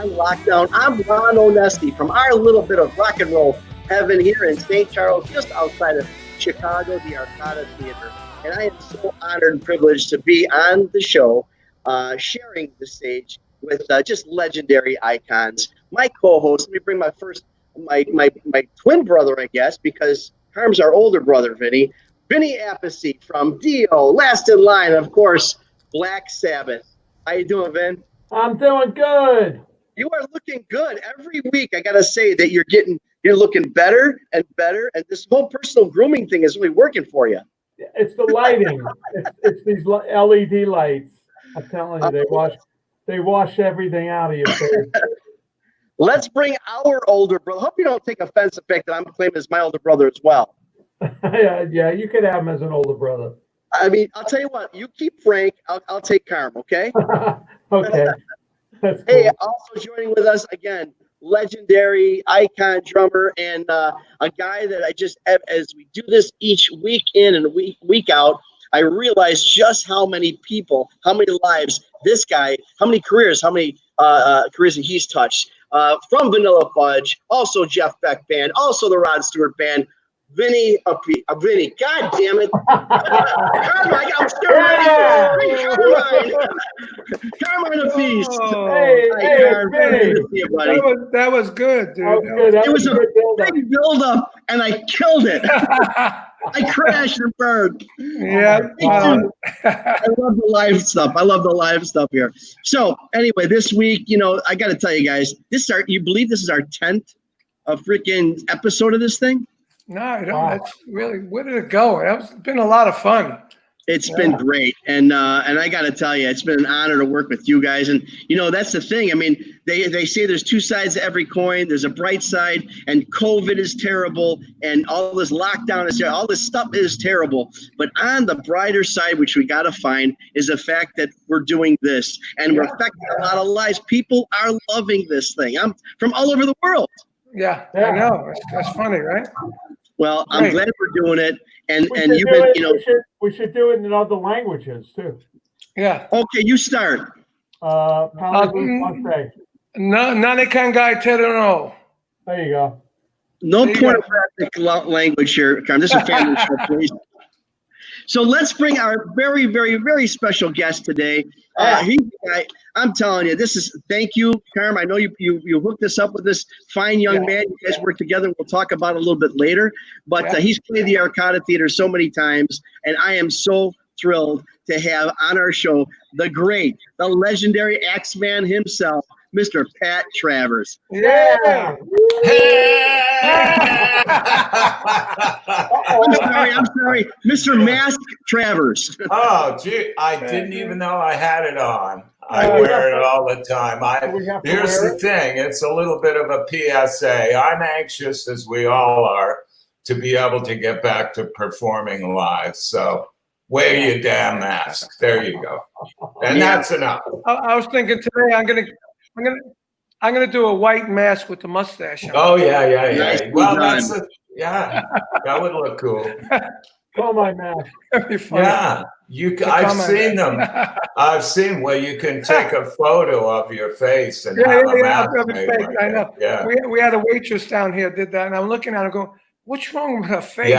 on lockdown. I'm Ron Onesti from our little bit of rock and roll heaven here in St. Charles, just outside of Chicago, the Arcada Theater. And I am so honored and privileged to be on the show, sharing the stage with just legendary icons. My co-host, let me bring my twin brother, I guess, because Carm's our older brother, Vinny. Vinny Appice from Dio, Last in Line, of course, Black Sabbath. How you doing, Vin? I'm doing good. You are looking good. Every week, I got to say that you're looking better and better, and this whole personal grooming thing is really working for you. It's the lighting. it's these LED lights. I'm telling you, they wash everything out of your face. Let's bring our older brother. Hope you don't take offense to the fact that I'm claiming as my older brother as well. Yeah, you could have him as an older brother. I mean, I'll tell you what. You keep Frank. I'll take Carm. Okay. Okay. That's cool. Hey, also joining with us again, legendary icon drummer and a guy that I just, as we do this each week in and week out, I realize just how many people, how many lives this guy, how many careers that he's touched. From Vanilla Fudge, also Jeff Beck Band, also the Rod Stewart Band, Vinny, Vinny, God damn it. Carmine, I'm still ready. Carmine Appice. Hey, Vinny. That was good, dude. It was a big build-up, and I killed it. I crashed and burned. Yeah. I love the live stuff. Here. So anyway, this week, I got to tell you guys, you believe this is our 10th freaking episode of this thing? No, I don't. Wow. That's really, where did it go? It's been a lot of fun. It's been great. And I got to tell you, it's been an honor to work with you guys. And, that's the thing. I mean, they say there's two sides to every coin. There's a bright side, and COVID is terrible. And all this lockdown is terrible. All this stuff is terrible. But on the brighter side, which we got to find, is the fact that we're doing this. And we're affecting a lot of lives. People are loving this thing. I'm from all over the world. Yeah, I know. That's funny, right? Well, I'm glad we're doing it. And you've been, we should do it in other languages too. Yeah. Okay, you start. None can guide no. There you go. No pornographic language here, Carm. This is a family show, please. So let's bring our very, very, very special guest today. I'm telling you, thank you, Carm. I know you hooked us up with this fine young man. You guys work together. We'll talk about it a little bit later. But he's played the Arcada Theater so many times, and I am so thrilled to have on our show the legendary Axeman himself, Mr. Pat Travers. Yeah. I'm sorry. Mr. Mask Travers. Oh, gee, I didn't even know I had it on. I wear it all the time. Here's the thing. It's a little bit of a PSA. I'm anxious, as we all are, to be able to get back to performing live. So wear your damn mask. There you go. And that's enough. I was thinking today I'm gonna do a white mask with the mustache on. Oh yeah. Well, that would look cool. Call my mask. That'd be fun. Yeah, I've seen them. I've seen where you can take a photo of your face and have a mask made like I know. Yeah. We had a waitress down here did that, and I'm looking at her going, "What's wrong with her face?"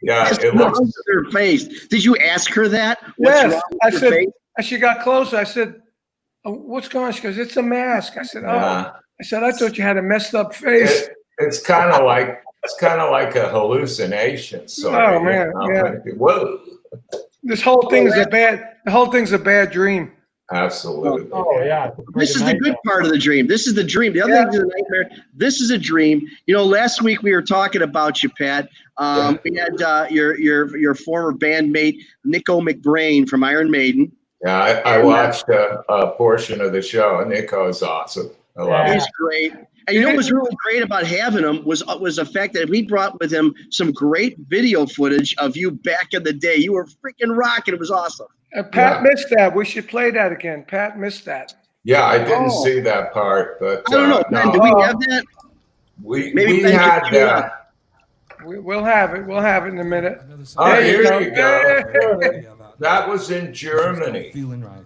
Yeah. It looks with her face. Did you ask her that? Yes, I said. And she got closer. I said, "What's going on?" She goes, "It's a mask." I said, "Oh." I said, "I thought you had a messed up face." It's kind of like a hallucination. So man, whoa! The whole thing's a bad dream. Absolutely. Oh yeah. This is the good part of the dream. This is the dream. The other thing is a nightmare. This is a dream. Last week we were talking about you, Pat. We had your former bandmate Nicko McBrain from Iron Maiden. Yeah, I watched a portion of the show. Nicko is awesome. I love him. He's great. And what was really great about having him was the fact that we brought with him some great video footage of you back in the day. You were freaking rocking. It was awesome. Pat missed that. We should play that again. Pat missed that. Yeah, I didn't see that part, but I don't know. No. Do we have that? We had that. We'll have it. We'll have it in a minute. Oh, here you go. That was in Germany. Feeling right.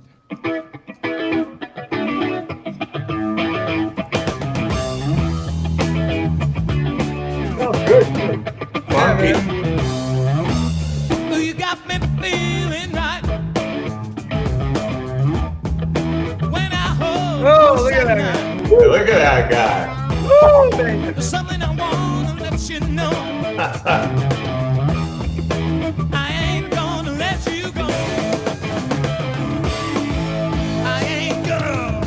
funky. You got me feeling right. When I hold look at that guy. Look at that guy. Woo, baby. there's something I wanna let you know. I ain't gonna let you go. I ain't gonna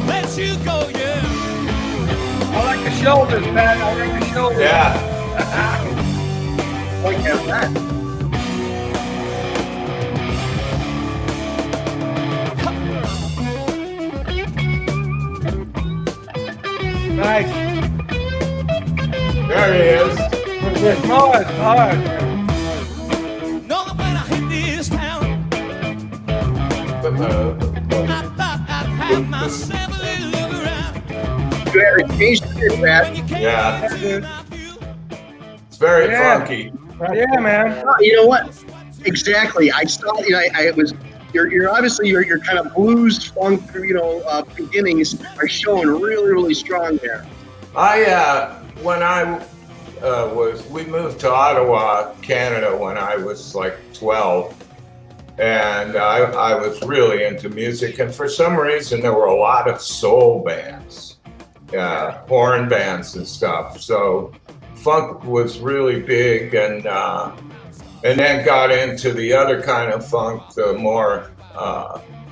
let you go, yeah. I like the shoulders, man. I like the shoulders. Yeah. Like that. Nice. There he is. Hard. Know that when I hit this town, I thought I'd have myself a little look around. You had a taste of it, Pat. When you came Yeah. to my view, It's very Yeah. funky. Yeah, man. You know what? Exactly. I saw. You know, I was. You're obviously your kind of blues funk, beginnings are showing really strong there. When we moved to Ottawa, Canada, when I was like 12, and I was really into music, and for some reason there were a lot of soul bands, horn bands and stuff. So funk was really big, and then got into the other kind of funk, the more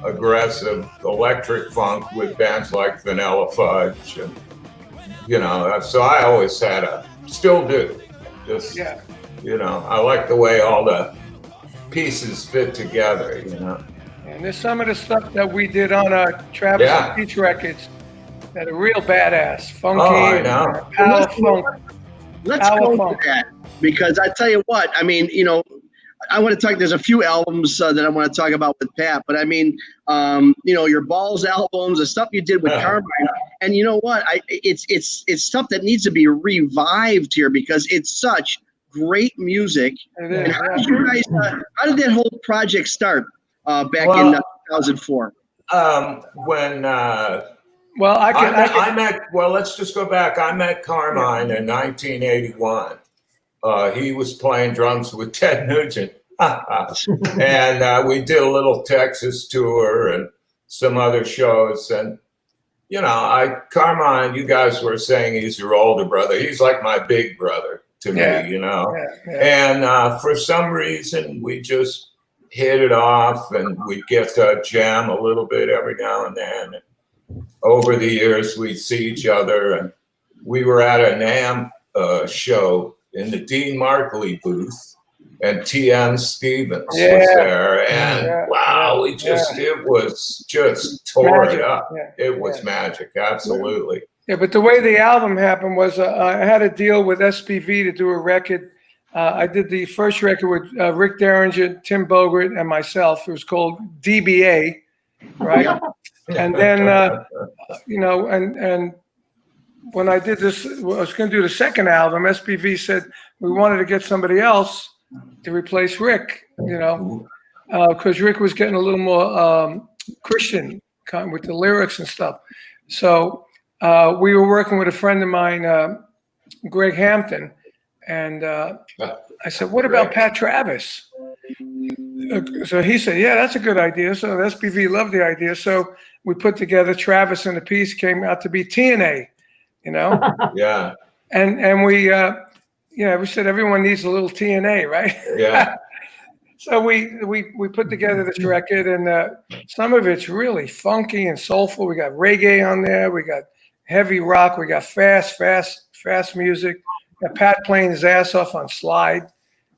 aggressive electric funk with bands like Vanilla Fudge, and so I always still do. Just I like the way all the pieces fit together. And there's some of the stuff that we did on Travers and Beach records that are real badass, funky, I know. power funk. Let's go to that, because I tell you what, I mean, I want to talk. There's a few albums that I want to talk about with Pat, but I mean, your Balls albums, the stuff you did with Carmine, and you know what? It's stuff that needs to be revived here because it's such great music. It is, and how did you guys? How did that whole project start back in 2004? Let's just go back. I met Carmine in 1981. He was playing drums with Ted Nugent. And we did a little Texas tour and some other shows. And, Carmine, you guys were saying he's your older brother. He's like my big brother to me, And for some reason, we just hit it off, and we'd get to jam a little bit every now and then. Over the years, we'd see each other, and we were at a NAMM show in the Dean Markley booth, and T.M. Stevens was there, and it was just tore magic. It up. It was magic, absolutely. Yeah, but the way the album happened was I had a deal with SPV to do a record. I did the first record with Rick Derringer, Tim Bogert, and myself. It was called DBA, right? And then, and when I did this, I was going to do the second album. SPV said we wanted to get somebody else to replace Rick, because Rick was getting a little more Christian with the lyrics and stuff. So we were working with a friend of mine, Greg Hampton, and I said, "What about Pat Travers?" So he said, "Yeah, that's a good idea." So SPV loved the idea. So we put together Travers and the piece came out to be TNA. Yeah. And we, we said everyone needs a little TNA, right? Yeah. So we put together this record, and some of it's really funky and soulful. We got reggae on there. We got heavy rock. We got fast music. We got Pat playing his ass off on slide.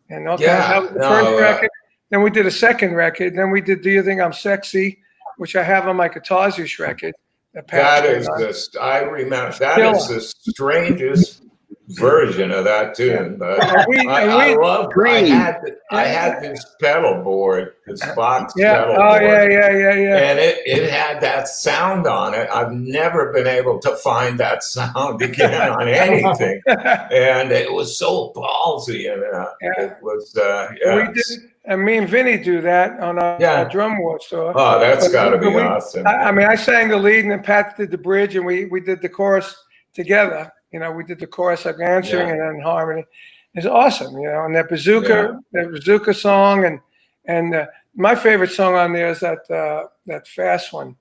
And that was the first record. Then we did a second record. Then we did Do You Think I'm Sexy, which I have on my Guitars Use record. I remember that is the strangest version of that tune, but I love. I had this pedal board, this Fox pedal board. And it had that sound on it. I've never been able to find that sound again on anything, and it was so ballsy, and it was. We did. And me and Vinny do that on our Drum War tour. Oh, that's got to be awesome. I sang the lead, and then Pat did the bridge, and we did the chorus together. We did the chorus, like answering, and then harmony. is awesome, and that bazooka song, and my favorite song on there is that fast one.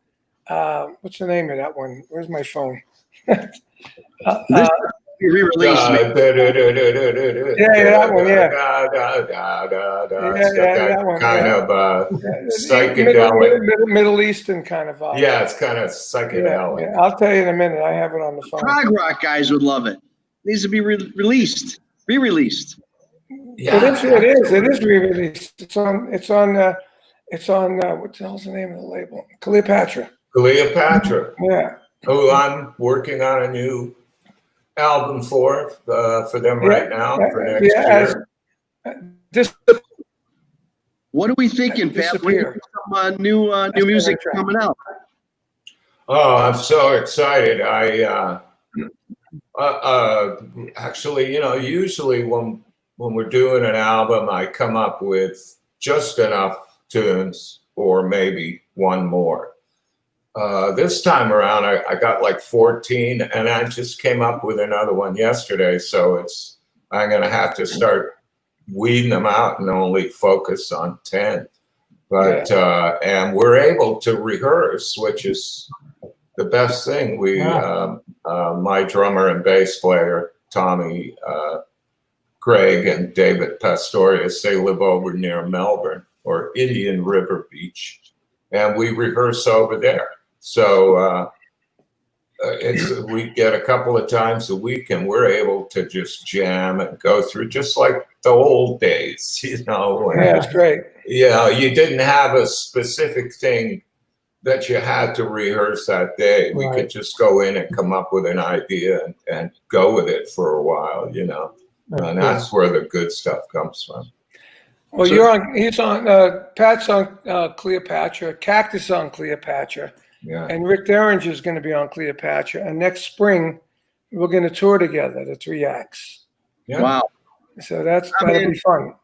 What's the name of that one? Where's my phone? This re-release. That one, that one, kind of psychedelic. Middle Eastern kind of vibe. Yeah, it's kind of psychedelic. Yeah. I'll tell you in a minute. I have it on the phone. Prog rock guys would love it. Needs to be re-released. Yeah, it is re-released. It's on what the hell's the name of the label? Cleopatra. Yeah. Who I'm working on a new album for them right now for next year. What are we thinking, Pat? When some new music coming out? Oh, I'm so excited! Actually, usually when we're doing an album, I come up with just enough tunes, or maybe one more. This time around, I got like 14, and I just came up with another one yesterday. So I'm going to have to start weeding them out and only focus on 10. But and we're able to rehearse, which is the best thing. My drummer and bass player, Tommy Craig and David Pastorius, they live over near Melbourne or Indian River Beach, and we rehearse over there. So we get a couple of times a week, and we're able to just jam and go through just like the old days, That's great. You didn't have a specific thing that you had to rehearse that day. We could just go in and come up with an idea and go with it for a while, and that's where the good stuff comes from. Well, Pat's on Cleopatra, Cactus on Cleopatra. Yeah. And Rick Derringer is going to be on Cleopatra. And next spring, we're going to tour together, the 3 acts. Yeah. Wow. So that'll be fun.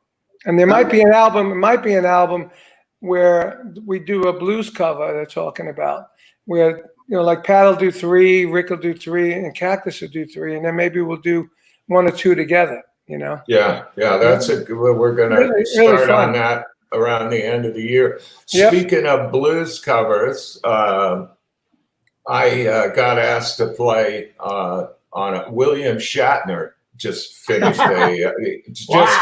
And there might be an album. It might be an album where we do a blues cover they're talking about, where, like Pat will do 3, Rick will do 3, and Cactus will do 3. And then maybe we'll do 1 or 2 together, Yeah, that's we're going to start on that around the end of the year. Yep. Speaking of blues covers, I got asked to play on William Shatner. Just finished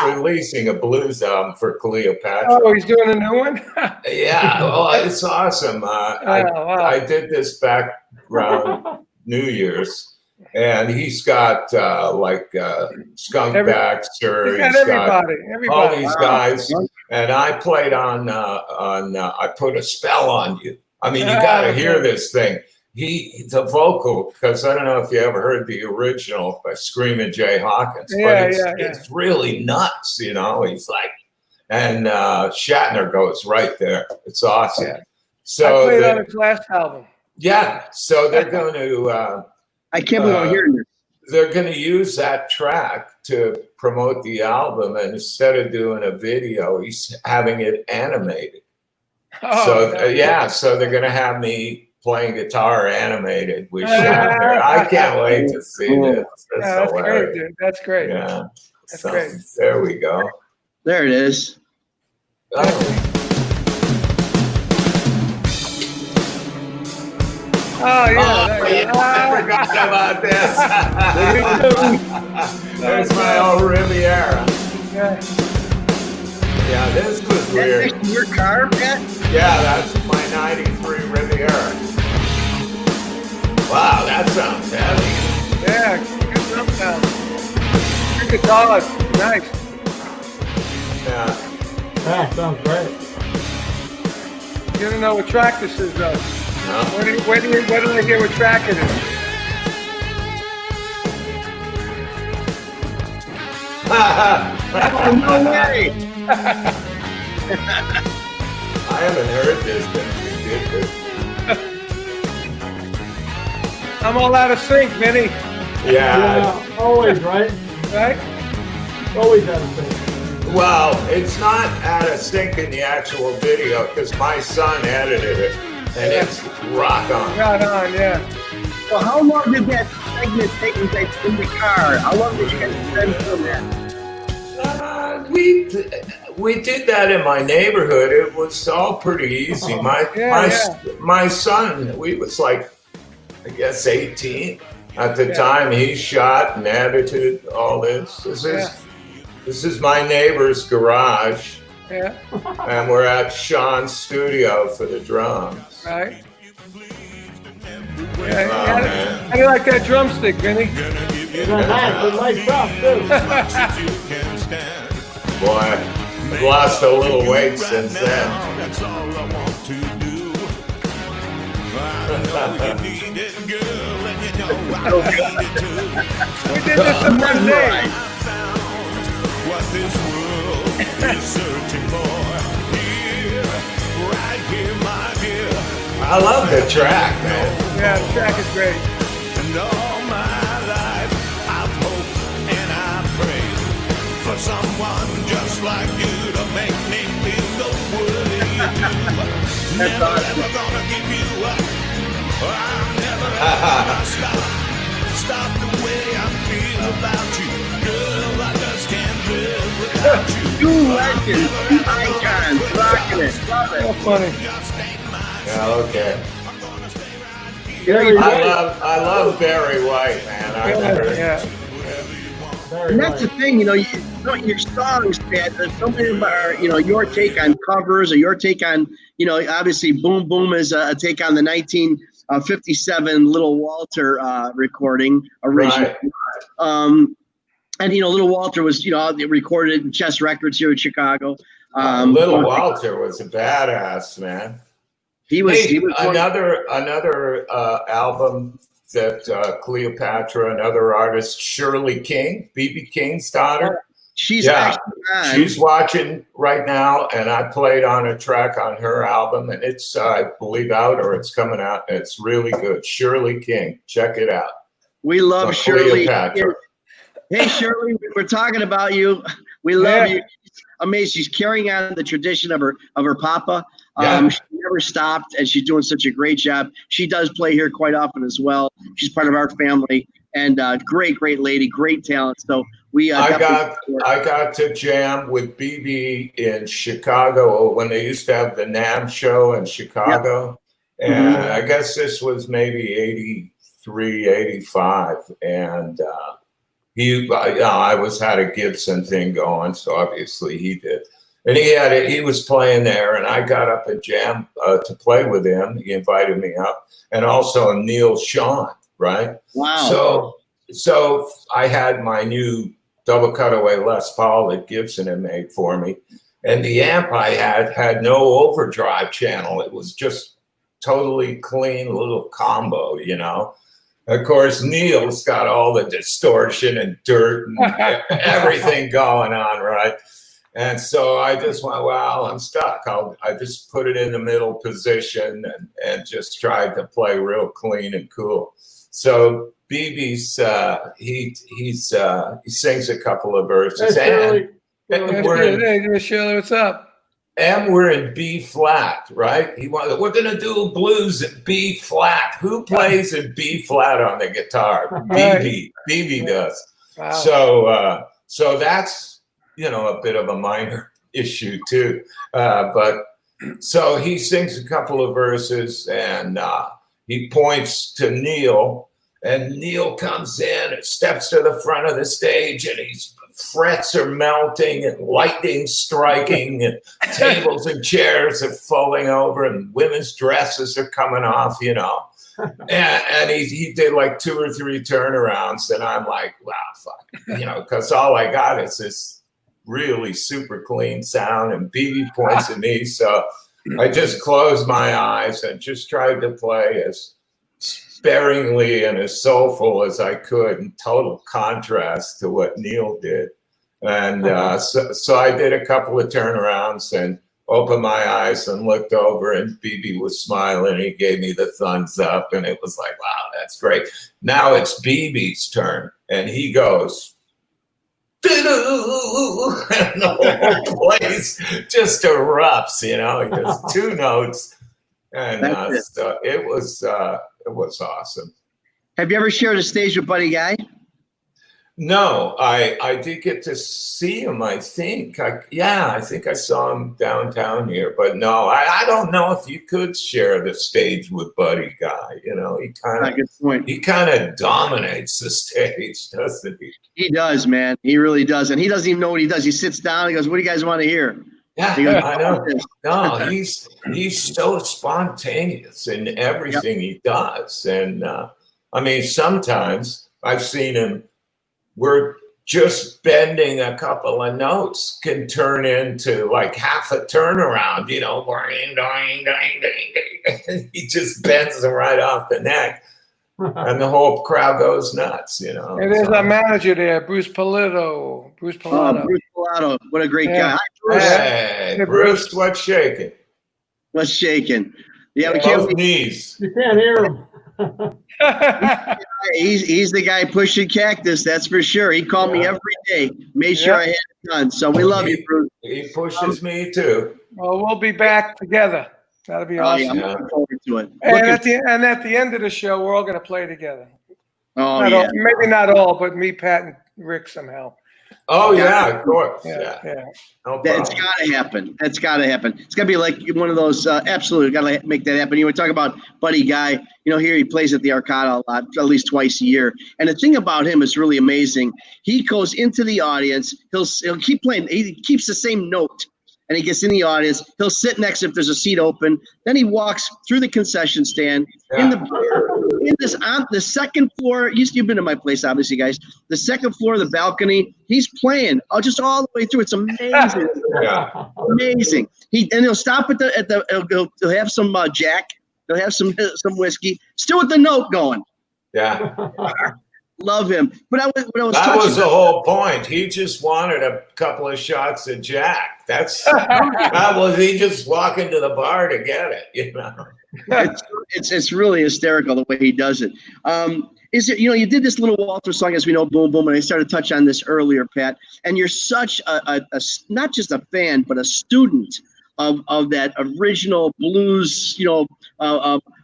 releasing a blues album for Cleopatra. Oh, he's doing a new one? Yeah, it's awesome. I did this back around New Year's. And he's got Skunk Baxter. He's got everybody. All these guys. And I played on I Put a Spell on You. I mean, you got to hear this thing. The vocal, because I don't know if you ever heard the original by Screaming Jay Hawkins, but it's really nuts, He's like, and Shatner goes right there. It's awesome. Yeah. So I played on his last album. Yeah. So they're going to. I can't believe I'm hearing this. They're going to use that track to promote the album, and instead of doing a video, he's having it animated. So they're going to have me playing guitar animated with Shatner. I can't wait to see this. That's great, dude. That's great. Yeah, that's great. There we go. There it is. Oh, yeah. I forgot about this. There's my old Riviera. Yeah, this was weird. That's your car, Pat? Yeah, that's my 93 Riviera. Wow, that sounds heavy. Yeah, good drum sound. Good guitar. Nice. Yeah. That sounds great. You don't know what track this is, though. No. Where do I hear what track it is? No way! I haven't heard this since we did this. I'm all out of sync, Vinny. Yeah. Always, right? Right? Always out of sync. Well, it's not out of sync in the actual video because my son edited it. And it's rock on. Right on, yeah. So how long did that segment take you guys in the car? How long did you guys spend doing that? we did that in my neighborhood. It was all pretty easy. My son, we was like, I guess 18 at the time. He shot and edited all this. This is my neighbor's garage. Yeah. And we're at Sean's studio for the drums. Right. Yeah, how do you like that drumstick, Vinny? It lights up too. Boy, I've lost a little weight since then. That's all I want to do. I know you need it, girl, and you know I need it too. We did this the first day. I found what this world is searching for. Here, right here, my dear. I love the track, man. Yeah, the track is great. And all my life, I've hoped and I prayed for someone just like you to make me feel the way you do. Never gonna give you up. I'm never gonna stop the way I feel about you. Girl, I just can't live without you. Two legends, two icons, rocking it. Love it. So funny. Yeah, okay. Very I love Barry White, man. Yeah. And that's the thing, your songs, Pat, there's something about, your take on covers or your take on, obviously Boom Boom is a take on the 1957 Little Walter recording originally. Right. And, Little Walter was, recorded in Chess Records here in Chicago. Little Walter was a badass, man. He was another album that Cleopatra, another artist, Shirley King, B.B. King's daughter. She's actually on. She's watching right now, and I played on a track on her album, and it's I believe out or it's coming out. And it's really good. Shirley King, check it out. We love Shirley. Cleopatra. Hey Shirley, we're talking about you. We love you. Amazing. She's carrying on the tradition of her papa. She never stopped, and she's doing such a great job. She does play here quite often as well. She's part of our family, and great lady, great talent. So we I got to jam with BB in Chicago when they used to have the NAMM show in Chicago, and I guess this was maybe 83, 85, and I had a Gibson thing going, so obviously he did. And he was playing there, and I got up and jammed to play with him. He invited me up, and also Neil Sean, right? Wow. So I had my new double cutaway Les Paul that Gibson had made for me, and the amp I had no overdrive channel. It was just totally clean little combo, Of course, Neil's got all the distortion and dirt and everything going on, right? And so I just went, well, I'm stuck. I just put it in the middle position and just tried to play real clean and cool. So BB's he sings a couple of verses. Hey, Shirley, what's up? And we're in B flat, right? We're gonna do blues in B flat. Who plays in B flat on the guitar? BB does. Wow. So that's a bit of a minor issue too. But so he sings a couple of verses and he points to Neil, and Neil comes in and steps to the front of the stage, and his frets are melting and lightning striking and tables and chairs are falling over and women's dresses are coming off, and he did like 2 or 3 turnarounds, and I'm like, wow, fuck, because all I got is this really super clean sound, and BB points at me, so I just closed my eyes and just tried to play as sparingly and as soulful as I could, in total contrast to what Neil did. And so I did a couple of turnarounds and opened my eyes and looked over, and BB was smiling. He gave me the thumbs up, and it was like, wow, that's great. Now it's BB's turn, and he goes, and the whole place just erupts, just 2 notes, and so it was awesome. Have you ever shared a stage with Buddy Guy? No, I did get to see him. I think, I think I saw him downtown here. But no, I don't know if you could share the stage with Buddy Guy. You know, he kind of dominates the stage, doesn't he? He does, man. He really does, and he doesn't even know what he does. He sits down. He goes, "What do you guys want to hear?" Yeah, He goes, I know. No, he's so spontaneous in everything he does, and I mean, sometimes I've seen him. We're just bending a couple of notes can turn into like half a turnaround, you know, he just bends them right off the neck and the whole crowd goes nuts, you know. And there's a manager there, Bruce Pilato. Bruce Pilato. Bruce Pilato. What a great guy. Hi, Bruce. Hey, Bruce, what's shaking? What's shaking? Yeah, we Both can't. knees. You can't hear him. He's the guy pushing Cactus, that's for sure. He called me every day, made sure I had it done. So we love you, Bruce. He pushes me too. Well, we'll be back together. That'll be awesome. Yeah, I'm looking forward to it. And at the end of the show, we're all going to play together. Oh, not yeah. all, maybe not all, but me, Pat, and Rick somehow. Oh, yeah, of course. Yeah. No That's got to happen. That's got to happen. It's got to be like one of those, absolutely, got to make that happen. You were talking about Buddy Guy. You know, here he plays at the Arcada a lot, at least twice a year. And the thing about him is really amazing. He goes into the audience. He'll keep playing. He keeps the same note. And he gets in the audience. He'll sit next if there's a seat open. Then he walks through the concession stand in on the second floor. You've been to my place, obviously, guys. The second floor of the balcony. He's playing just all the way through. It's amazing. Amazing. He'll stop he'll have some Jack. He'll have some whiskey. Still with the note going. Yeah. Love him. But that was the whole point. He just wanted a couple of shots of Jack. That was he just walking to the bar to get it, you know. It's really hysterical the way he does it. Is it, you did this little Walter song, as we know, Boom Boom, and I started to touch on this earlier, Pat, and you're such a not just a fan, but a student of that original blues,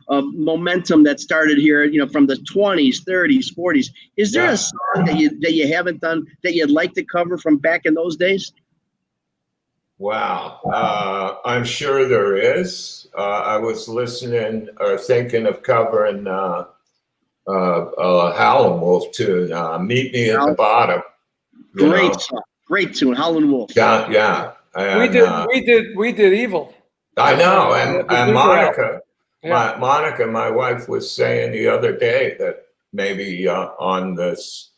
momentum that started here, from the 20s, 30s, 40s. Is there a song that you haven't done that you'd like to cover from back in those days? Wow. I'm sure there is. I was listening or thinking of covering Howlin' Wolf tune, Meet Me at the Bottom. Great song. Great tune, Howlin' Wolf. Yeah. And, we did Evil. I know, and Monica. Yeah. Monica, my wife, was saying the other day that maybe on this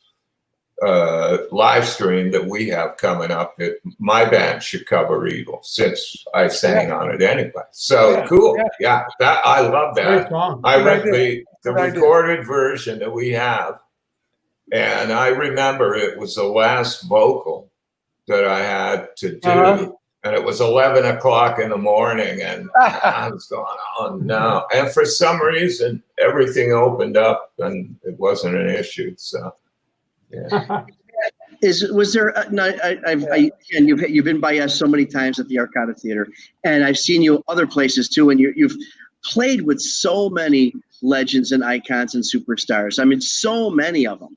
live stream that we have coming up, that my band should cover Evil, since I sang on it anyway. So cool. Yeah, that I love that. I read the recorded version that we have, and I remember it was the last vocal that I had to do. And it was 11 o'clock in the morning, and I was going, oh no. And for some reason, everything opened up and it wasn't an issue. So, yeah. Was there, you've been by us so many times at the Arcada Theater, and I've seen you other places too, and you've played with so many legends and icons and superstars. I mean, so many of them.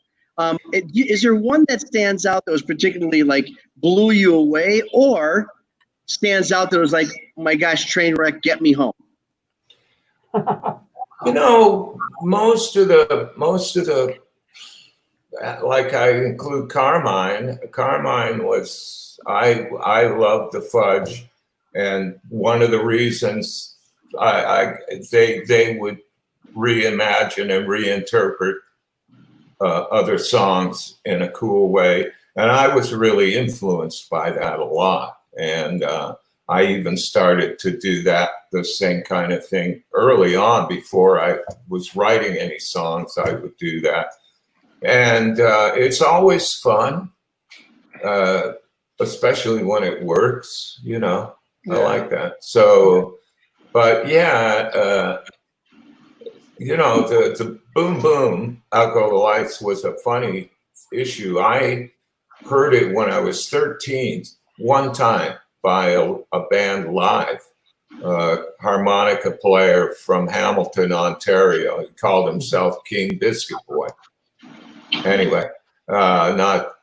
Is there one that stands out that was particularly like blew you away, or stands out that was like, oh my gosh, train wreck, get me home? Most of the like, I include Carmine. Carmine was, I loved the Fudge, and one of the reasons they would reimagine and reinterpret other songs in a cool way, and I was really influenced by that a lot. And I even started to do the same kind of thing early on. Before I was writing any songs, I would do that. And it's always fun, especially when it works, I like that. So, but the Boom Boom, Out Go the Lights was a funny issue. I heard it when I was 13. One time by a band live, harmonica player from Hamilton, Ontario. He called himself King Biscuit Boy. Anyway, Not,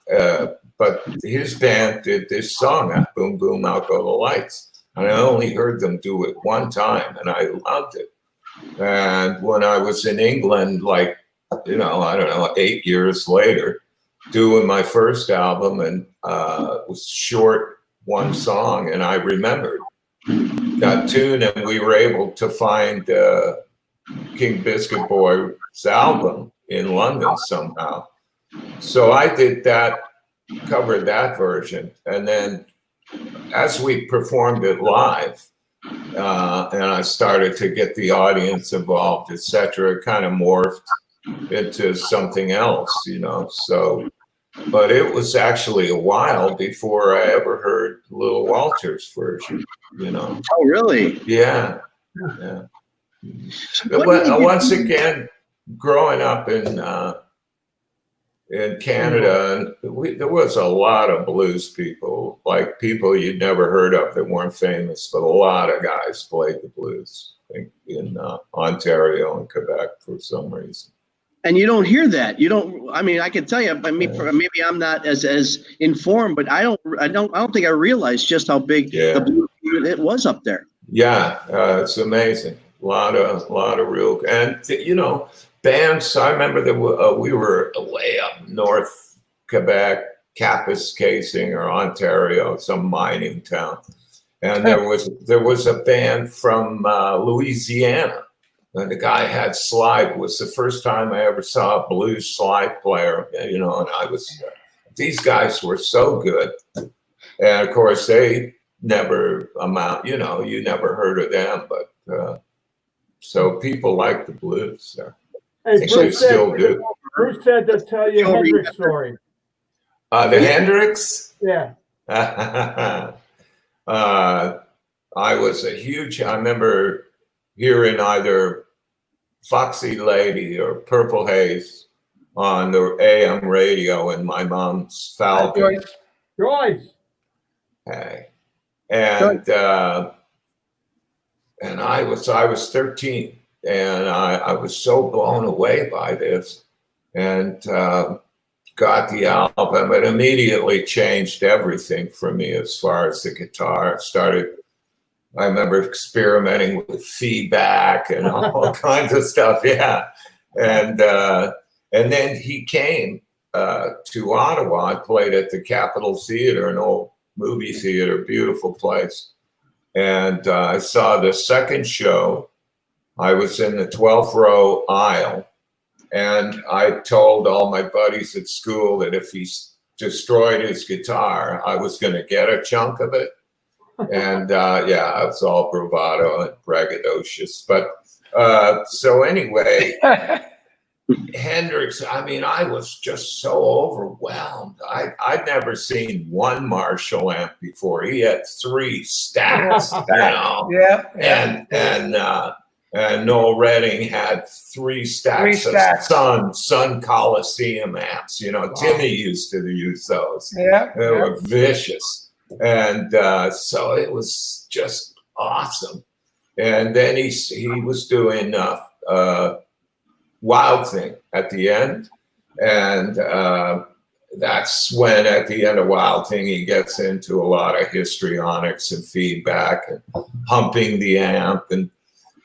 but his band did this song, Boom Boom Out Go the Lights. And I only heard them do it one time, and I loved it. And when I was in England, like, I don't know, 8 years later, doing my first album, and it was short, one song, and I remembered that tune, and we were able to find King Biscuit Boy's album in London somehow. So I did that, covered that version, and then as we performed it live, and I started to get the audience involved, etc., it kind of morphed into something else, so, but it was actually a while before I ever heard Little Walter's version, Oh, really? Yeah. Once again, growing up in Canada, and there was a lot of blues people, like people you'd never heard of that weren't famous, but a lot of guys played the blues in Ontario and Quebec for some reason. And you don't hear that. You don't. I mean, I can tell you. Maybe I'm not as informed, but I don't think I realized just how big the blues it was up there. Yeah, it's amazing. A lot of real, and bands. I remember that we were way up north, Quebec, Kapuskasing or Ontario, some mining town, and there was a band from Louisiana. And the guy had slide. It was the first time I ever saw a blues slide player, and I was, these guys were so good. And of course they never you never heard of them, but so people like the blues. Hey, they still do. Bruce said to tell you a Hendrix story. The Hendrix? Yeah. I remember hearing either Foxy Lady or Purple Haze on the AM radio in my mom's Falcon. Joyce. Hey. And I was 13, and I was so blown away by this, and got the album. It immediately changed everything for me as far as the guitar. I remember experimenting with feedback and all kinds of stuff. Yeah. And then he came to Ottawa. I played at the Capitol Theater, an old movie theater, beautiful place. And I saw the second show. I was in the 12th row aisle. And I told all my buddies at school that if he destroyed his guitar, I was going to get a chunk of it. And it was all bravado and braggadocious. But so anyway, Hendrix, I was just so overwhelmed. I'd never seen one Marshall amp before. He had 3 stacks, Yeah. And Noel Redding had 3 stacks of Sun Coliseum amps. Timmy used to use those. Yeah. They were vicious. And so it was just awesome. And then he was doing Wild Thing at the end. And that's when at the end of Wild Thing, he gets into a lot of histrionics and feedback and humping the amp and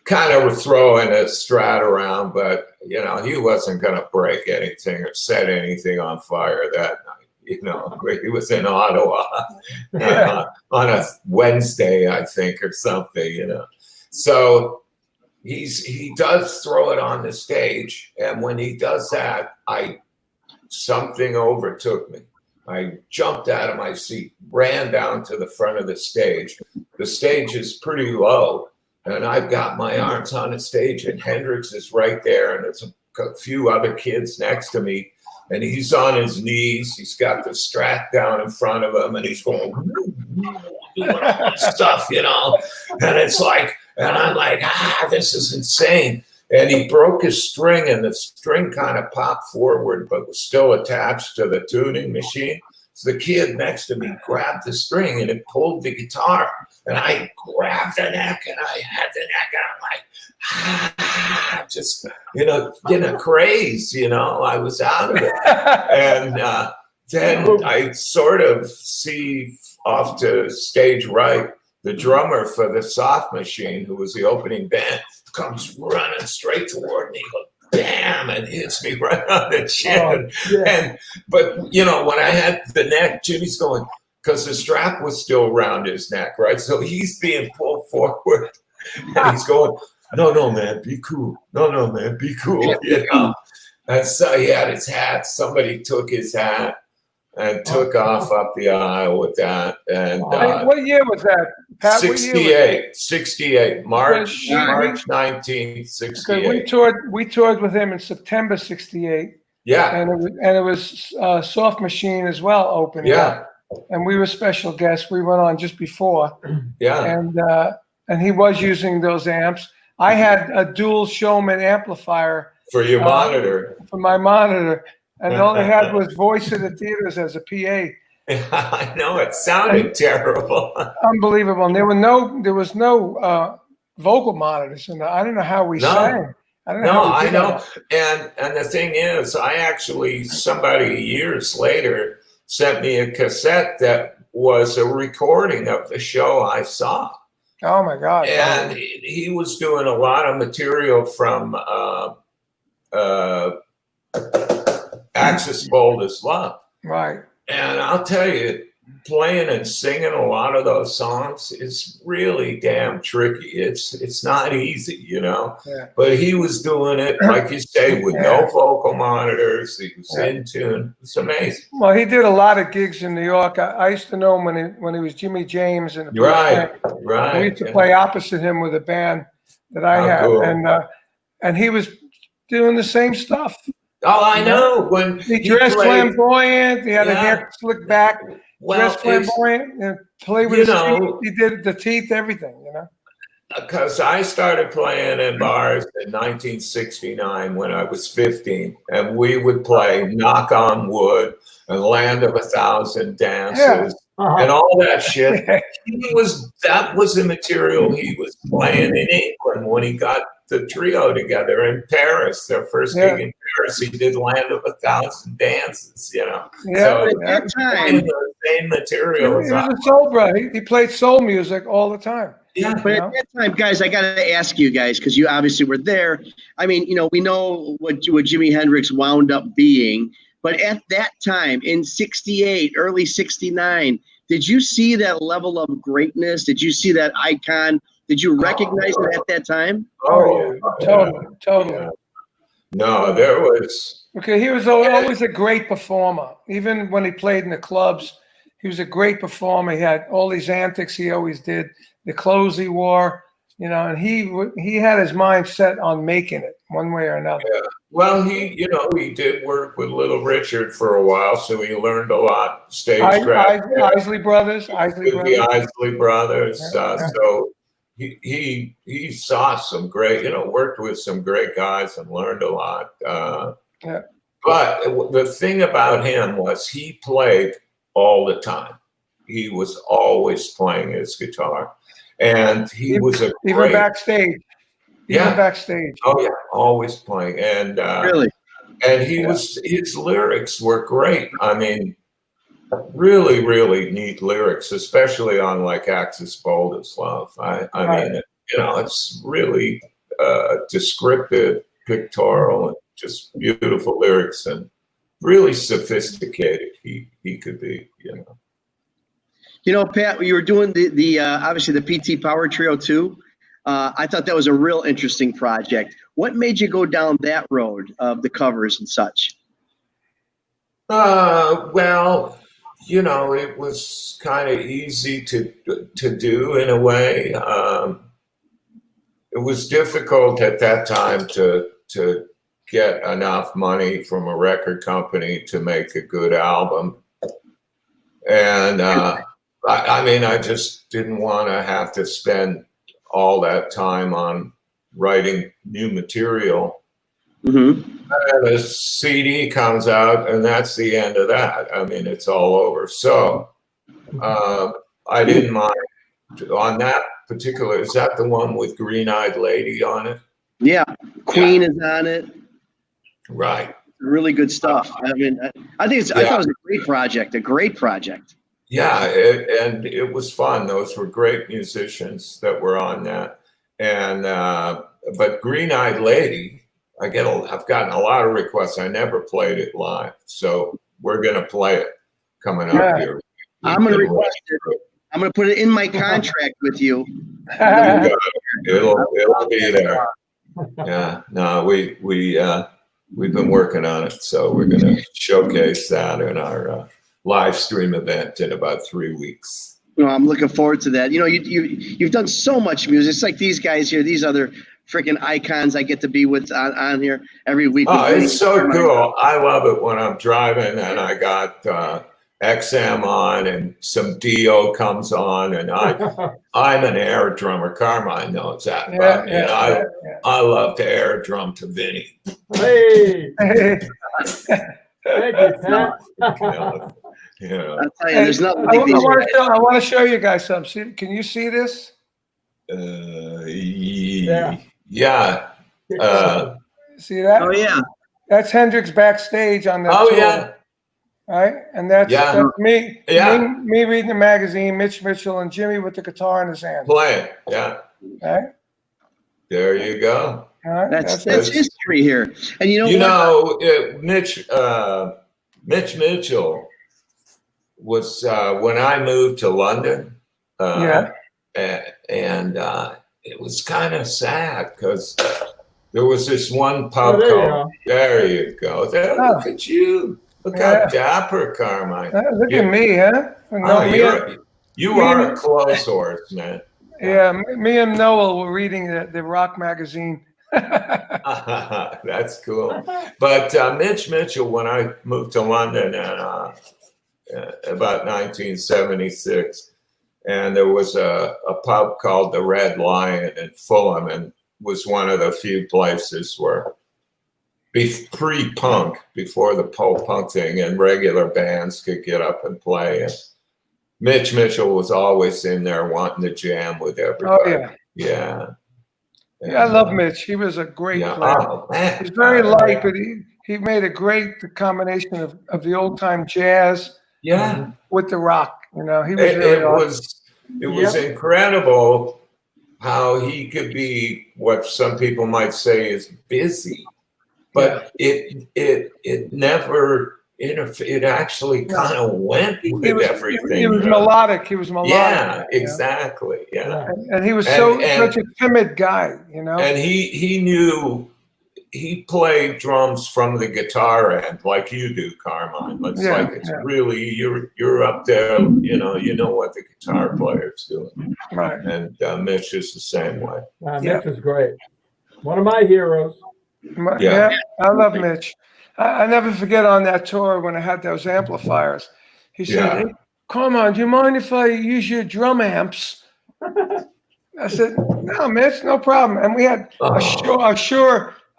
kind of throwing a Strat around. But, he wasn't going to break anything or set anything on fire that night. He was in Ottawa on a Wednesday, I think, or something, So he does throw it on the stage. And when he does that, something overtook me. I jumped out of my seat, ran down to the front of the stage. The stage is pretty low, and I've got my arms on the stage, and Hendrix is right there, and there's a few other kids next to me. And he's on his knees. He's got the Strat down in front of him, and he's going stuff, And it's like, and I'm like, this is insane. And he broke his string, and the string kind of popped forward, but was still attached to the tuning machine. So the kid next to me grabbed the string, and it pulled the guitar. And I grabbed the neck, and I had the neck, and I'm like, just, in a craze, I was out of it. And then I sort of see off to stage right, the drummer for the Soft Machine, who was the opening band, comes running straight toward me, bam, and hits me right on the chin. But when I had the neck, Jimmy's going, because the strap was still around his neck, right? So he's being pulled forward, and he's going, no, man, be cool. No, man, be cool. And so he had his hat. Somebody took his hat and took off up the aisle with that. And what year was that, Pat? 68, March 19th, 68. Because we toured with him in September 68. Yeah. And it was Soft Machine as well opening. Yeah. And we were special guests. We went on just before. Yeah. And he was using those amps. I had a dual Showman amplifier for your monitor. For my monitor. And all they had was Voice of the Theaters as a PA. I know, it sounded terrible. Unbelievable. And there was no vocal monitors, and I don't know how we sang. I know. And the thing is, somebody years later sent me a cassette that was a recording of the show I saw. Oh my God! And he was doing a lot of material from Axis Boldest Love. Right. And I'll tell you, playing and singing a lot of those songs is really damn tricky. It's not easy, Yeah. But he was doing it, like you say, with no vocal monitors. He was in tune. It's amazing. Well, he did a lot of gigs in New York. I used to know him when he was Jimmy James and right. We used to play opposite him with a band that I had, cool. And he was doing the same stuff. Oh, I know. When he dressed flamboyant, he had a hair slicked back. Dressed flamboyant, and play with his teeth. He did the teeth, everything, Because I started playing in bars in 1969 when I was 15, and we would play Knock on Wood and Land of a Thousand Dances and all that shit. That was the material he was playing in England when he got the trio together in Paris. Their first gig in Paris, he did Land of a Thousand Dances, So at that time, the same material. He was a soul brother. He played soul music all the time. Yeah, but at that time, guys, I got to ask you guys, because you obviously were there. I mean, we know what Jimi Hendrix wound up being, but at that time in 68, early 69, did you see that level of greatness? Did you see that icon? Did you recognize it at that time? Oh, totally. Yeah. No, there was. Okay, he was always a great performer. Even when he played in the clubs, he was a great performer. He had all these antics he always did, the clothes he wore, and he had his mind set on making it one way or another. Yeah. Well, he did work with Little Richard for a while, so he learned a lot. Isley Brothers. The Isley Brothers. So he saw some great, worked with some great guys and learned a lot. But the thing about him was he played all the time. He was always playing his guitar, and he was a great, even backstage. Backstage. Oh yeah, always playing, and really, and his lyrics were great. I mean, really, really neat lyrics, especially on like Axis Boldest Love. I mean, it's really descriptive, pictorial, and just beautiful lyrics, and really sophisticated he could be, Pat, you were doing the obviously the PT Power Trio too. I thought that was a real interesting project. What made you go down that road of the covers and such? Well, it was kind of easy to do in a way. It was difficult at that time to get enough money from a record company to make a good album. And I just didn't want to have to spend all that time on writing new material. Mm-hmm. And the CD comes out, and that's the end of that. I mean, it's all over. So I didn't mind on that particular. Is that the one with Green Eyed Lady on it? Yeah, Queen is on it. Right. Really good stuff. I mean, I think I thought it was a great project. A great project. Yeah, and it was fun. Those were great musicians that were on that. And but Green Eyed Lady, I've gotten a lot of requests. I never played it live, so we're gonna play it coming up here. I'm gonna request it. I'm gonna put it in my contract with you. It'll be there. Yeah. No, we've been working on it, so we're gonna showcase that in our live stream event in about 3 weeks. Well, I'm looking forward to that. You know, you've done so much music. It's like these guys here, these other freaking icons I get to be with on here every week. Oh, it's so cool. I love it when I'm driving and I got XM on and some Dio comes on, and I'm an air drummer. Carmine knows that. I love to air drum to Vinny. Hey. Thank you, Pat. Yeah. I'll tell you, there's nothing like these. I want to show you guys something. See, can you see this? Yeah. See that? Oh yeah. That's Hendrix backstage on the tour. Yeah. Right, and that's me. Yeah. Me reading the magazine. Mitch Mitchell and Jimi with the guitar in his hand. Playing. Yeah. Right. There you go. All right. That's history here. And you know Mitch Mitchell was when I moved to London. And it was kind of sad because there was this one pub called. There you go. Look at you. Look how dapper, Carmine. Look at me, huh? You are a close horse, man. Yeah, me and Noel were reading the rock magazine. That's cool. But Mitch Mitchell, when I moved to London in about 1976, and there was a pub called the Red Lion in Fulham, and was one of the few places where pre-punk, before the punk thing, and regular bands could get up and play. And Mitch Mitchell was always in there wanting to jam with everybody. Oh, yeah. I love Mitch. He was a great player. Oh, man. He's very light, but he made a great combination of the old time jazz with the rock. You know, he was it was incredible how he could be what some people might say is busy, but it never interfered. It actually kind of went with everything. He was melodic. Yeah, exactly. Yeah. And he was such a timid guy, you know. And he knew. He played drums from the guitar end, like you do, Carmine. It's really you're up there. You know what the guitar player's doing, right? And Mitch is the same way. Mitch is great. One of my heroes. I love Mitch. I never forget on that tour when I had those amplifiers. He said, "Hey, Carmine, do you mind if I use your drum amps?" I said, "No, Mitch, no problem." And we had a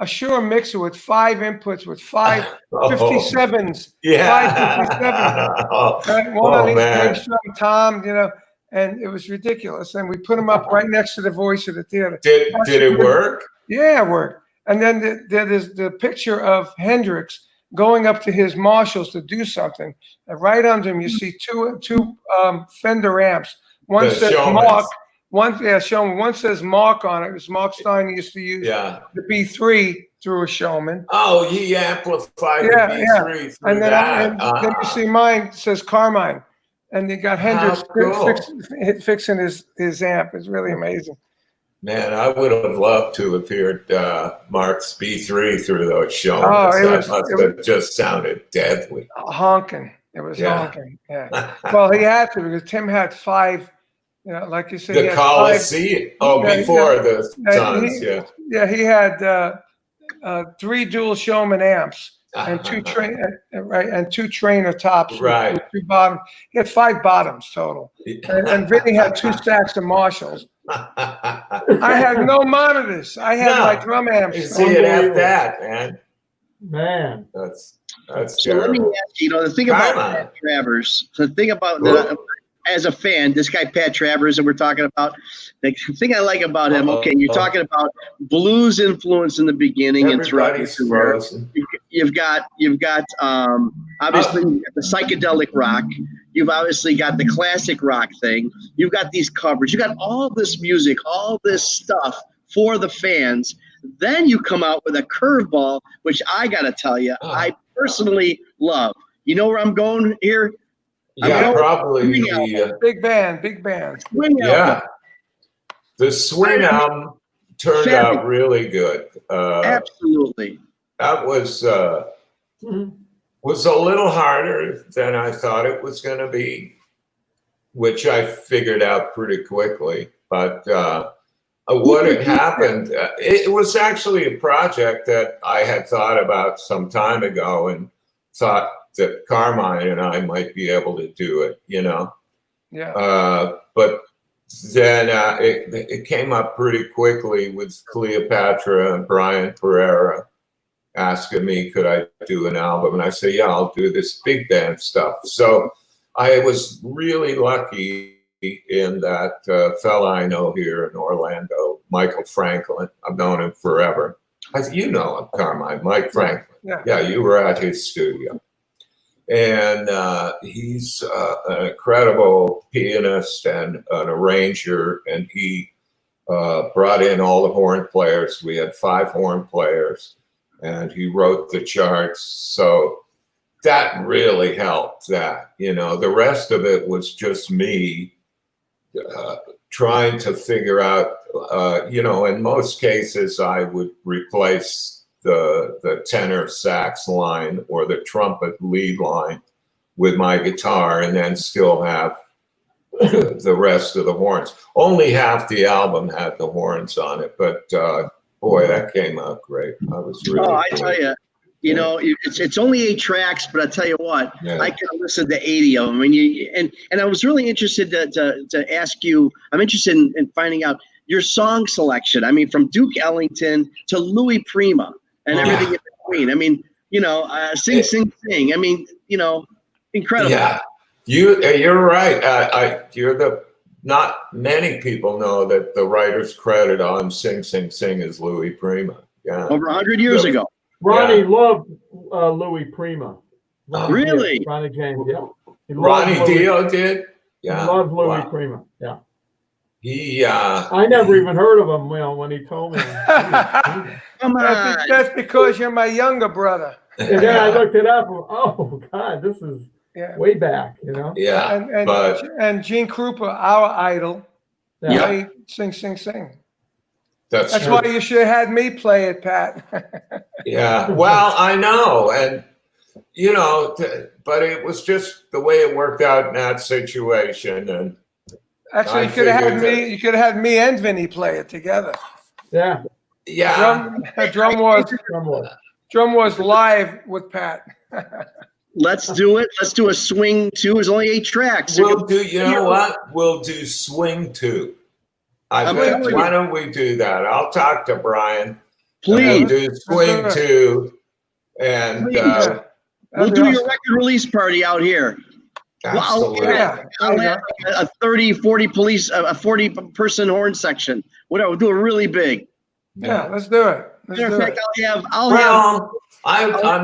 Shure mixer with 5 inputs with 5 57s. Yeah. 5 57s. One on each string, Tom, you know, and it was ridiculous. And we put them up right next to the voice of the theater. Did it work? Yeah, it worked. And then there's the picture of Hendrix going up to his Marshalls to do something. And right under him, you see two Fender amps. One says Mark. One says Mark on it. It was Mark Stein used to use the B3 through a Showman. Oh, he amplified the B3 through and then you see mine says Carmine. And they got Hendrix fixing his amp. It's really amazing. Man, I would have loved to have heard Mark's B3 through those Showmans. Oh, it just sounded deadly. Honking. It was honking. Yeah. Well, he had to because Tim had 5. You know, like you said, the Coliseum. Before the Sons, he had 3 dual Showman amps and 2 trainer tops with 2 bottoms. He had 5 bottoms total, and Vinny had 2 stacks of Marshalls. I had no monitors. I had my drum amps. You see it at that, man. That's so. Let me ask you. The thing about Travers. The thing about as a fan, this guy Pat Travers, and we're talking about the thing I like about him. Okay, you're talking about blues influence in the beginning and throughout his career. You've got obviously the psychedelic rock. You've obviously got the classic rock thing. You've got these covers. You got all this music, all this stuff for the fans. Then you come out with a curveball, which I got to tell you, I personally love. You know where I'm going here? Yeah, probably the big band. Swing album. The Swing album turned out really good. Absolutely. That was a little harder than I thought it was going to be, which I figured out pretty quickly. But what had happened, it was actually a project that I had thought about some time ago and thought that Carmine and I might be able to do it, you know. Yeah. But then it came up pretty quickly with Cleopatra and Brian Pereira asking me, could I do an album? And I said, yeah, I'll do this big band stuff. So I was really lucky in that fella I know here in Orlando, Michael Franklin. I've known him forever. You know him, Carmine, Mike Franklin. Yeah, you were at his studio. And he's an incredible pianist and an arranger, and he brought in all the horn players. We had 5 horn players, and he wrote the charts. So that really helped that. You know, the rest of it was just me trying to figure out, you know, in most cases I would replace the tenor sax line or the trumpet lead line with my guitar and then still have the rest of the horns. Only half the album had the horns on it, but boy, that came out great. I was really I tell you, you know, it's only 8 tracks, but I tell you what, I could listen to 80 of them. And I was really interested to ask you, I'm interested in finding out your song selection. I mean, from Duke Ellington to Louis Prima and everything in between. I mean, you know, sing, sing, sing. I mean, you know, incredible. Yeah, you're right. Not many people know that the writer's credit on Sing, Sing, Sing is Louis Prima. Yeah, over 100 years ago. Ronnie loved Louis Prima. Really? Ronnie James, yeah. Ronnie Dio did? Yeah. He loved Louis Prima, yeah. I never even heard of him when he told me. Come on. That's because you're my younger brother. And then I looked it up. Oh, God, this is way back, you know? Yeah. And Gene Krupa, our idol, played Sing, Sing, Sing. That's why you should have had me play it, Pat. Yeah. Well, I know. And, you know, but it was just the way it worked out in that situation. And actually, you could have had me and Vinny play it together. Yeah. Yeah. Drum was live with Pat. Let's do it. Let's do a swing 2. There's only 8 tracks. You know what? We'll do swing 2. Why don't we do that? I'll talk to Brian. Please. We'll do swing 2. And we'll do your record release party out here. Absolutely. I'll have a 30, 40 police, a 40-person horn section. Whatever. We'll do it really big. Yeah, let's do it. In fact,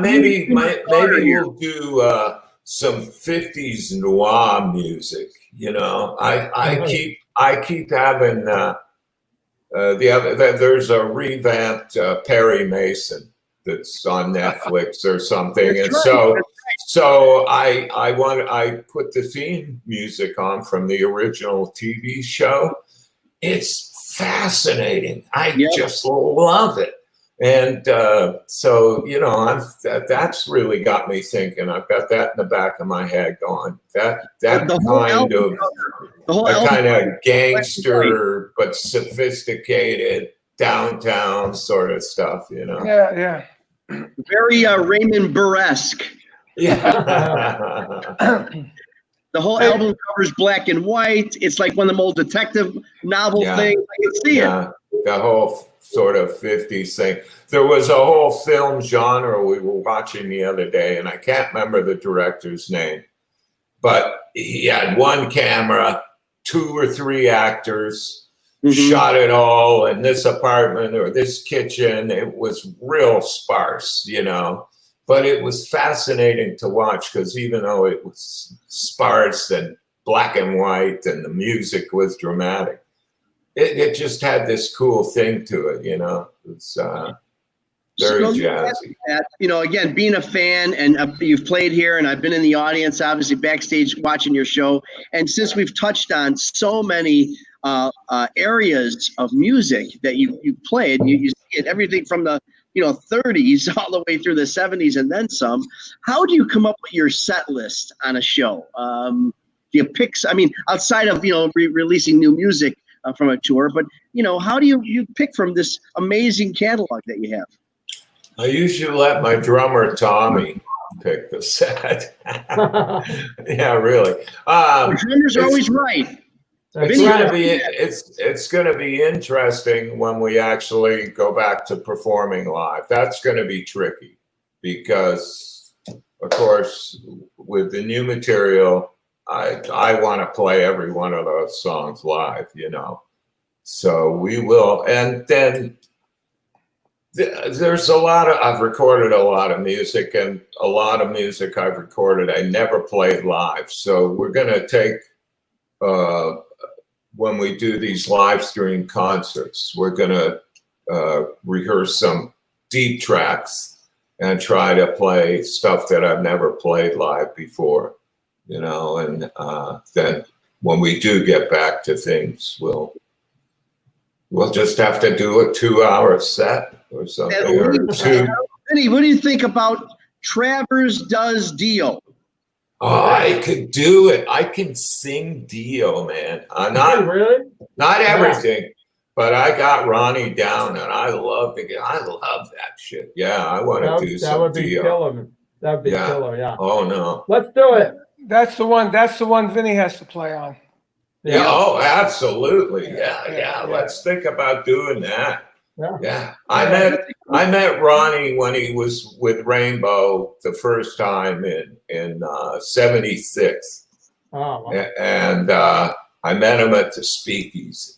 maybe we'll do some 50s noir music. You know, I keep having there's a revamped Perry Mason that's on Netflix or something, and so I put the theme music on from the original TV show. It's fascinating. I just love it. And so, you know, that's really got me thinking. I've got that in the back of my head going, that kind of gangster but sophisticated downtown sort of stuff, you know. Yeah. Very Raymond Burresque. Yeah. The whole album covers black and white. It's like one of the old detective novel things. I can see it. The whole sort of 50s thing. There was a whole film genre we were watching the other day, and I can't remember the director's name, but he had one camera, 2 or 3 actors, shot it all in this apartment or this kitchen. It was real sparse, you know, but it was fascinating to watch because even though it was sparse and black and white and the music was dramatic, it just had this cool thing to it, you know. It's very jazzy. You know, again, being a fan, and you've played here, and I've been in the audience, obviously backstage watching your show. And since we've touched on so many areas of music that you played, you see it, everything from the 30s all the way through the 70s and then some. How do you come up with your set list on a show? Do you pick? I mean, outside of releasing new music from a tour, but how do you pick from this amazing catalog that you have? I usually let my drummer Tommy pick the set. Yeah, really. Drummers are always right. It's gonna be interesting when we actually go back to performing live. That's gonna be tricky because, of course, with the new material, I want to play every one of those songs live, So we will, and then there's I've recorded a lot of music, and a lot of music I've recorded I never played live. So we're gonna take, when we do these live stream concerts, we're gonna rehearse some deep tracks and try to play stuff that I've never played live before, and then when we do get back to things, we'll just have to do a 2-hour set or something. Vinny, what do you think about Travers Does Dio? Oh, I could do it. I can sing Dio, man. Not everything, but I got Ronnie down, and I love that shit. Yeah, I want to do some Dio. That would be killer. That would be killer. Yeah. Oh no. Let's do it. That's the one Vinny has to play on. Yeah. Oh, absolutely. Yeah. Let's think about doing that. Yeah. I met Ronnie when he was with Rainbow the first time in '76. Oh, wow. And I met him at the Speakeasy.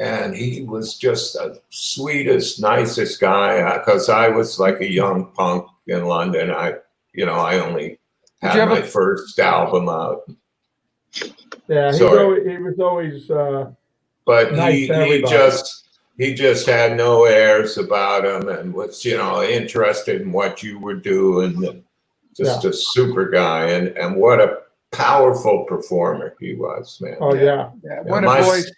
And he was just the sweetest, nicest guy. Because I was like a young punk in London. I only had my first album out. Yeah, he was always. But nice he just had no airs about him, and was interested in what you were doing, and just a super guy, and what a powerful performer he was, man. Oh yeah. What a voice!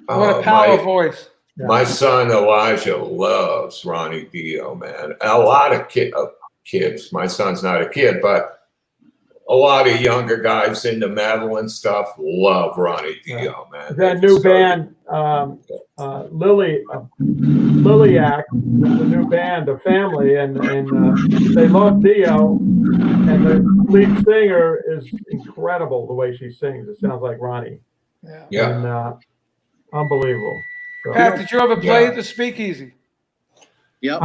What a power voice! Yeah. My son Elijah loves Ronnie Dio, man. A lot of kids. My son's not a kid, but a lot of younger guys into metal and stuff love Ronnie Dio, man. That new band, Liliac, the new band, a family, and they love Dio, and the lead singer is incredible the way she sings. It sounds like Ronnie. Yeah. And, unbelievable. So, Pat, did you ever play at the Speakeasy? Yep.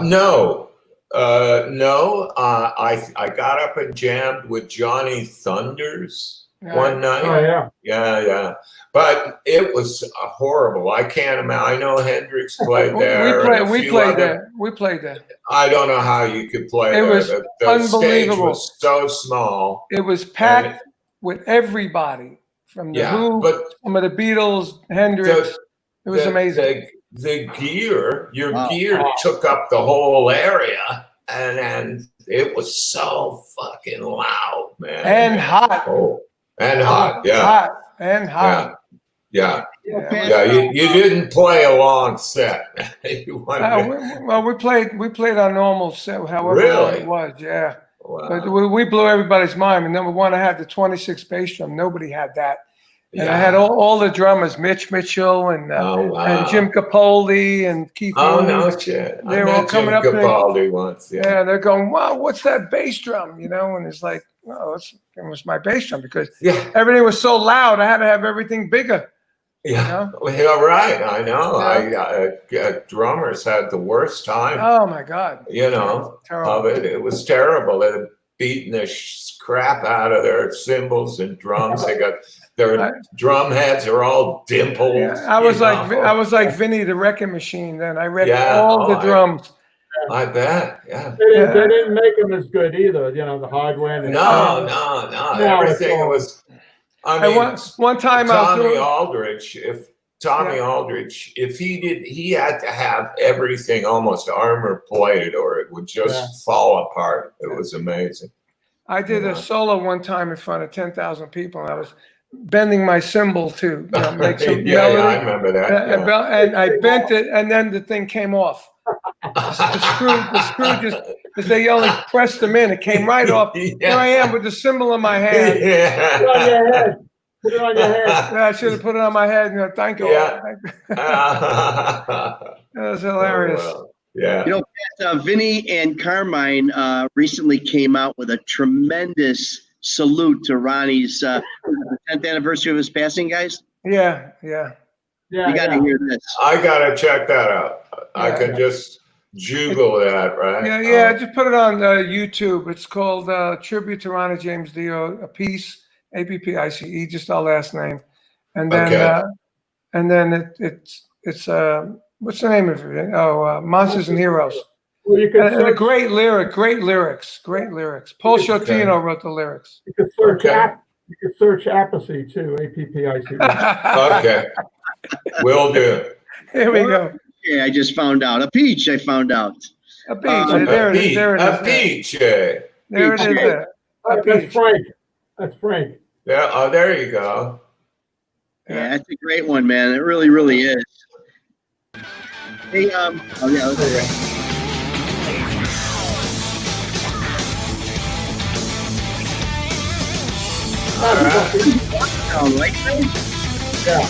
No. No, I got up and jammed with Johnny Thunders one night. Oh, yeah. Yeah. But it was horrible. I can't imagine. I know Hendrix played there. We played there. I don't know how you could play there. It was the stage unbelievable. was so small. It was packed with everybody from the Who, some of the Beatles, Hendrix. It was amazing. The gear, gear took up the whole area, and it was so fucking loud, man. And hot. Oh, and hot, yeah. Hot and hot. Yeah. You didn't play a long set. Well, we played our normal set, however long it was, yeah. Wow. But we blew everybody's mind. And number one, I had the 26 bass drum. Nobody had that. And I had all the drummers, Mitch Mitchell and Jim Capaldi and Keith. Oh, no shit. They were all coming up there. Capaldi once, yeah, they're going, wow, what's that bass drum? And it's like, well, it was my bass drum because everything was so loud. I had to have everything bigger. Yeah, you're right. I know. Drummers had the worst time. Oh, my God. Of it. It was terrible. beating the crap out of their cymbals and drums. They got their drum heads are all dimpled. Yeah, I was like Vinny the Wrecking Machine. Then I wrecked all the drums. I bet. Yeah. They didn't make them as good either. You know, the hardware. No. Everything was. I mean, one time Aldridge. Tommy Aldridge, if he had to have everything almost armor plated, or it would just fall apart. It was amazing. I did a solo one time in front of 10,000 people, and I was bending my cymbal to make some melody. I remember that. And I bent it, and then the thing came off. The screw just, because they only pressed them in, it came right off. Here I am with the cymbal in my hand. Put it on your head. I should have put it on my head. Thank you. Yeah. That was hilarious. Oh, well. You know, Vinny and Carmine recently came out with a tremendous salute to Ronnie's 10th anniversary of his passing, guys. Yeah. You got to hear this. I got to check that out. I can just Google that, right? Yeah. Just put it on YouTube. It's called Tribute to Ronnie James Dio, Appice, Appice, just our last name, and then it's what's the name of it? Monsters and Heroes. Well, you can and a great lyrics. Paul Shortino wrote the lyrics. You can search you can search Appice too, Appice. Okay, will do. Here we go. Okay, I just found out. A peach, I found out. A peach. There it is. A peach. There it is. There. That's Frank. That's Frank. Yeah. Oh, there you go. Yeah, that's a great one, man. It really, really is. Hey, let's see. All right. Yeah.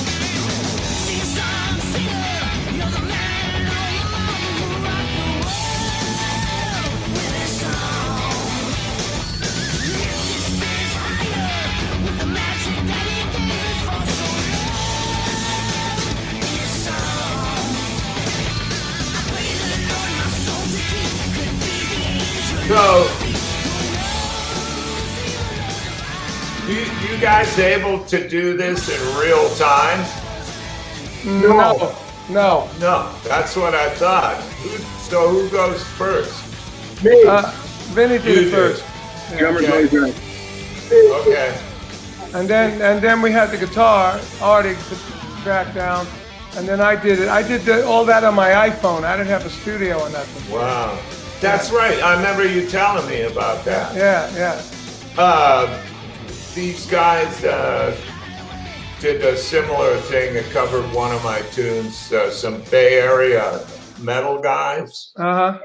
So, you guys able to do this in real time? No. That's what I thought. So who goes first? Me. Vinny did it first. Drummer goes right. Okay. And then we had the guitar, Artie put the track down, and then I did it. I did all that on my iPhone. I didn't have a studio or nothing. Wow. That's right. I remember you telling me about that. Yeah. These guys did a similar thing that covered one of my tunes. Some Bay Area metal guys.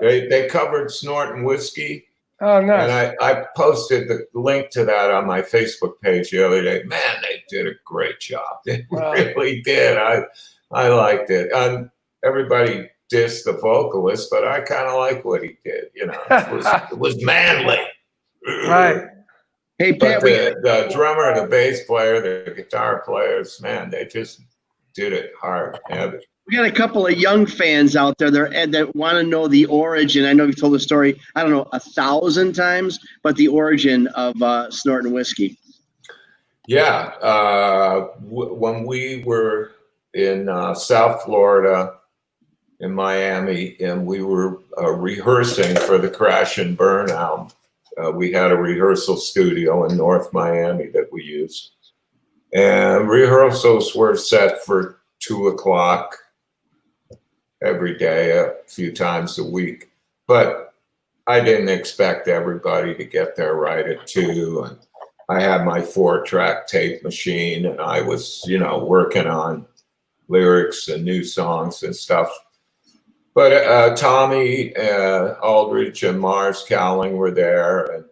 They covered Snortin Whiskey. Oh, nice. And I posted the link to that on my Facebook page the other day. Man, they did a great job. They really did. I liked it. Everybody dissed the vocalist, but I kind of like what he did. You know, it was manly. Right. Hey, Pat, the drummer, the bass player, the guitar players, man, they just did it hard. We got a couple of young fans out there that want to know the origin. I know you've told the story, I don't know, 1,000 times, but the origin of Snortin Whiskey. Yeah. When we were in South Florida, in Miami, and we were rehearsing for the Crash and Burn album. We had a rehearsal studio in North Miami that we used. And rehearsals were set for 2:00 every day, a few times a week. But I didn't expect everybody to get there right at 2. And I had my 4-track tape machine, and I was, working on lyrics and new songs and stuff. But Tommy, Aldridge, and Mars Cowling were there, and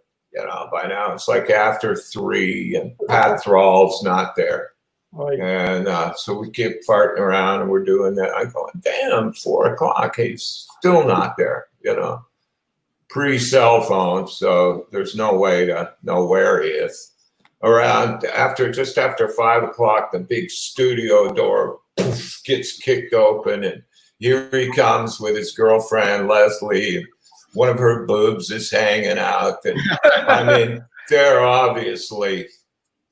by now it's like after 3, and Pat Thrall's not there, and so we keep farting around, and we're doing that. I'm going, damn, 4:00, he's still not there, pre-cell phone, so there's no way to know where he is. Around just after 5:00, the big studio door gets kicked open, and here he comes with his girlfriend, Leslie. one of her boobs is hanging out. And I mean, they're obviously,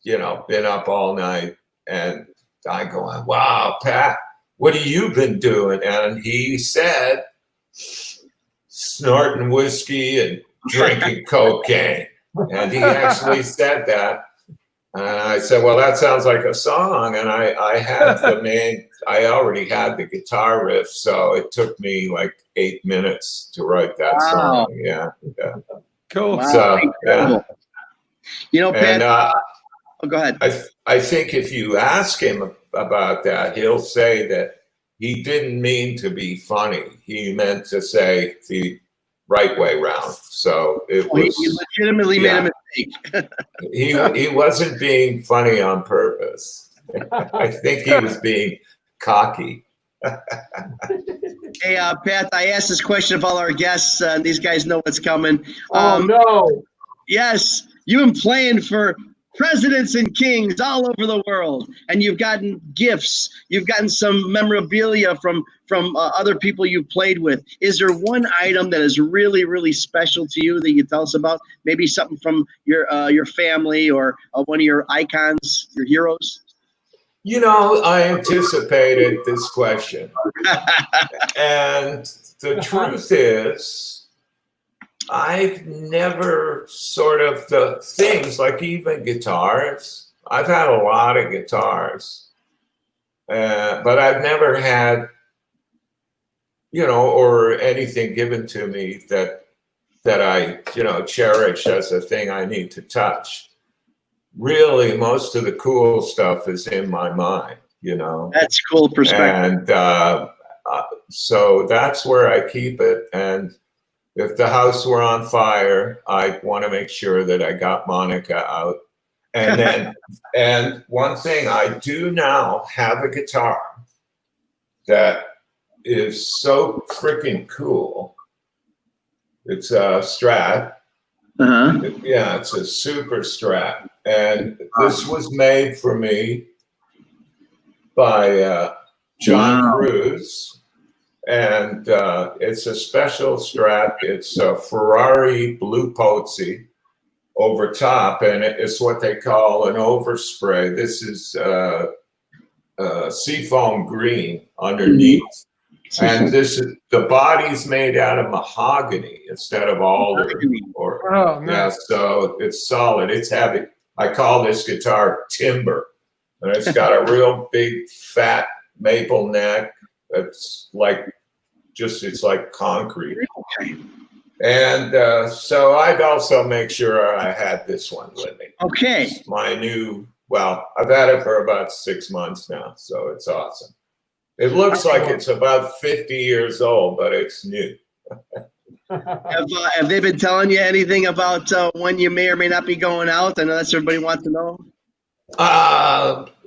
you know, been up all night. And I go, wow, Pat, what have you been doing? And he said, snorting whiskey and drinking cocaine. And he actually said that. And I said, well, that sounds like a song. And I had I already had the guitar riff. So it took me like 8 minutes to write that song. Yeah. Cool. Wow, So, incredible. You know, Pat, go ahead. I think if you ask him about that, he'll say that he didn't mean to be funny. He meant to say the right way round. So it was. He legitimately made a mistake. He wasn't being funny on purpose. I think he was being cocky. Hey, Pat, I asked this question of all our guests. These guys know what's coming. No. Yes, you've been playing for presidents and kings all over the world, and you've gotten gifts. You've gotten some memorabilia from other people you've played with. Is there one item that is really, really special to you that you tell us about? Maybe something from your family or one of your icons, your heroes? You know, I anticipated this question. And the truth is, I've never sort of the things like even guitars. I've had a lot of guitars, but I've never had, you know, or anything given to me that I, you know, cherish as a thing I need to touch. Really, most of the cool stuff is in my mind, you know. That's cool perspective. And so that's where I keep it. And if the house were on fire, I want to make sure that I got Monica out. And then, and one thing, I do now have a guitar that is so freaking cool. It's a Strat. Yeah, it's a super Strat. And this was made for me by John Cruz. And it's a special Strat. It's a Ferrari Blue Pozzi over top, and it's what they call an overspray. This is seafoam green underneath. And this is, the body's made out of mahogany instead of alder. Yeah, so it's solid. It's heavy. I call this guitar timber. And it's got a real big, fat maple neck. It's like it's like concrete. And so I'd also make sure I had this one with me. Okay. It's my new, well, I've had it for about 6 months now, so it's awesome. It looks like it's about 50 years old, but it's new. Have they been telling you anything about when you may or may not be going out? I know that's everybody wants to know.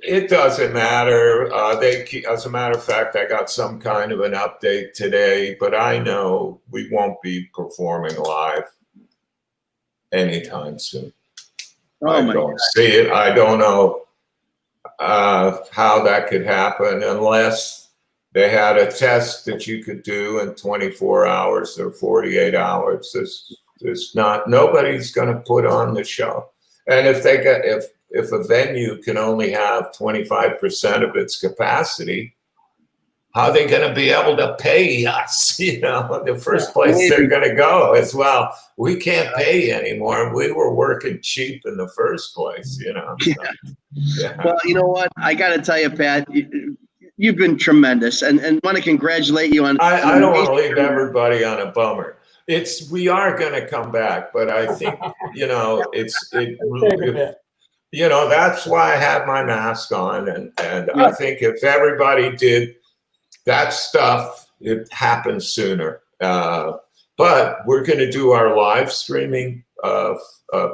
It doesn't matter. As a matter of fact, I got some kind of an update today, but I know we won't be performing live anytime soon. I don't see it. I don't know how that could happen unless they had a test that you could do in 24 hours or 48 hours. There's not, nobody's going to put on the show. And if a venue can only have 25% of its capacity, how are they going to be able to pay us? You know, the first place they're going to go is, well, we can't pay anymore. We were working cheap in the first place, you know. So, yeah. Well, you know what? I got to tell you, Pat, you've been tremendous, and want to congratulate you on. I don't want to leave everybody on a bummer. We are going to come back, but I think, you know, you know, that's why I had my mask on. And I think if everybody did that stuff, it happens sooner. But we're going to do our live streaming of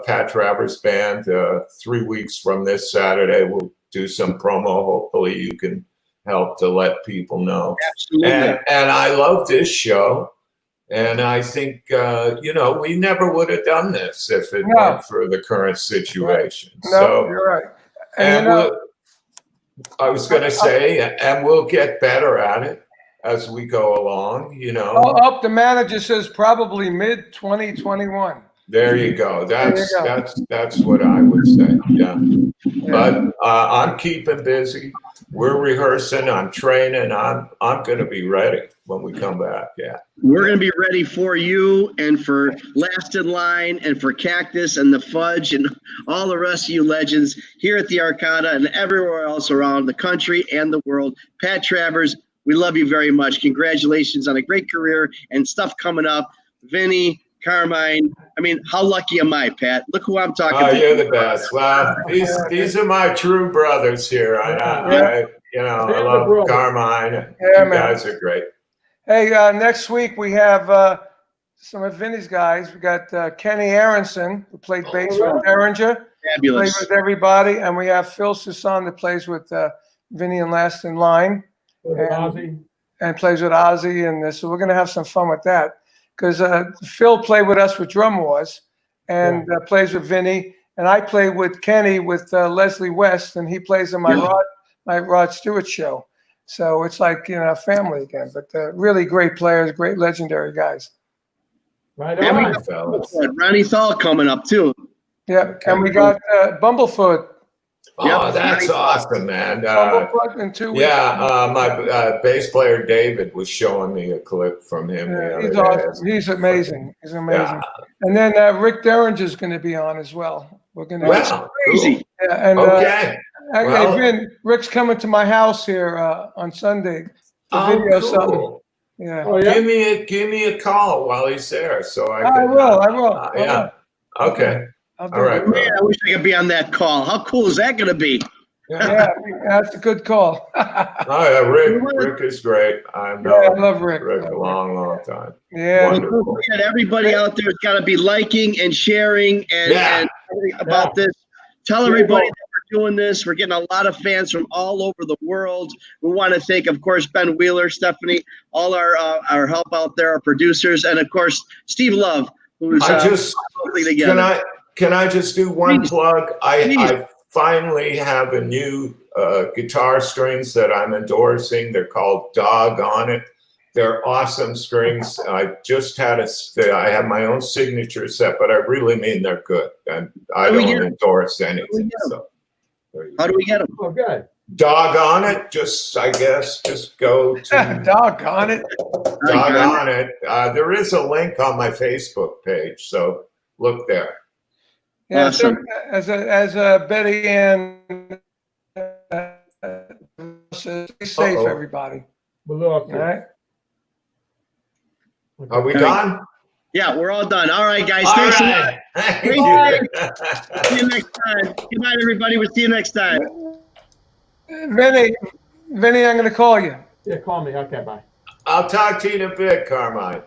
Pat Travers Band 3 weeks from this Saturday. We'll do some promo. Hopefully you can help to let people know. Absolutely. And I love this show. And I think, you know, we never would have done this if it weren't for the current situation. No, so you're right. And I was going to say, and we'll get better at it as we go along, you know. Oh, the manager says probably mid 2021. There you go. That's what I would say. Yeah. But I'm keeping busy. We're rehearsing. I'm training. I'm going to be ready when we come back. Yeah. We're going to be ready for you and for Last in Line and for Cactus and the Fudge and all the rest of you legends here at the Arcada and everywhere else around the country and the world. Pat Travers, we love you very much. Congratulations on a great career and stuff coming up. Vinny, Carmine, I mean, how lucky am I, Pat? Look who I'm talking to. You're the best. Well, these are my true brothers here. I love Carmine. You guys are great. Hey, next week we have some of Vinny's guys. We got Kenny Aronson, who played bass with Derringer. Fabulous. Plays with everybody. And we have Phil Susan that plays with Vinny and Last in Line. And plays with Ozzy. And so we're going to have some fun with that. Because Phil played with us with Drum Wars and plays with Vinny. And I play with Kenny with Leslie West, and he plays in my Rod Stewart show. So it's like, family again. But really great players, great legendary guys. Right on. on. Ronnie Thal coming up, too. Yeah, and we got Bumblefoot. Oh, that's awesome, man. Bumblefoot in 2 weeks. Yeah, my bass player David was showing me a clip from him. He's awesome. He's amazing. He's amazing. Yeah. And then Rick Derringer is going to be on as well. We're going to. Wow, crazy. Cool. Yeah, and Okay. Vin, Rick's coming to my house here on Sunday to video cool. something. Yeah. Oh, yeah. Give me a call while he's there, so I I can. will. Yeah. Okay. I'll do All right. it. Man, I wish I could be on that call. How cool is that going to be? Yeah, that's a good call. Oh yeah, Rick is great. I know. I love Rick. A long time. Yeah. Wonderful. Everybody out there has got to be liking and sharing and everything about this. Tell everybody that we're doing this. We're getting a lot of fans from all over the world. We want to thank, of course, Ben Wheeler, Stephanie, all our help out there, our producers, and of course Steve Love, who's together. Can I just do one plug? I finally have a new guitar strings that I'm endorsing. They're called Dog On It. They're awesome strings. I just had I have my own signature set, but I really mean they're good. And I don't endorse anything. So how do we get them? Oh, good. Dog On It. Just go to Dog On It. Dog On It. There is a link on my Facebook page, so look there. Yeah, so as Betty Ann says, be safe, everybody. All right. Are we done? Yeah, we're all done. All right, guys. All Thanks right. a lot. See you next time. Good night, everybody. We'll see you next time. Vinny, I'm going to call you. Yeah, call me. Okay, bye. I'll talk to you in a bit, Carmine.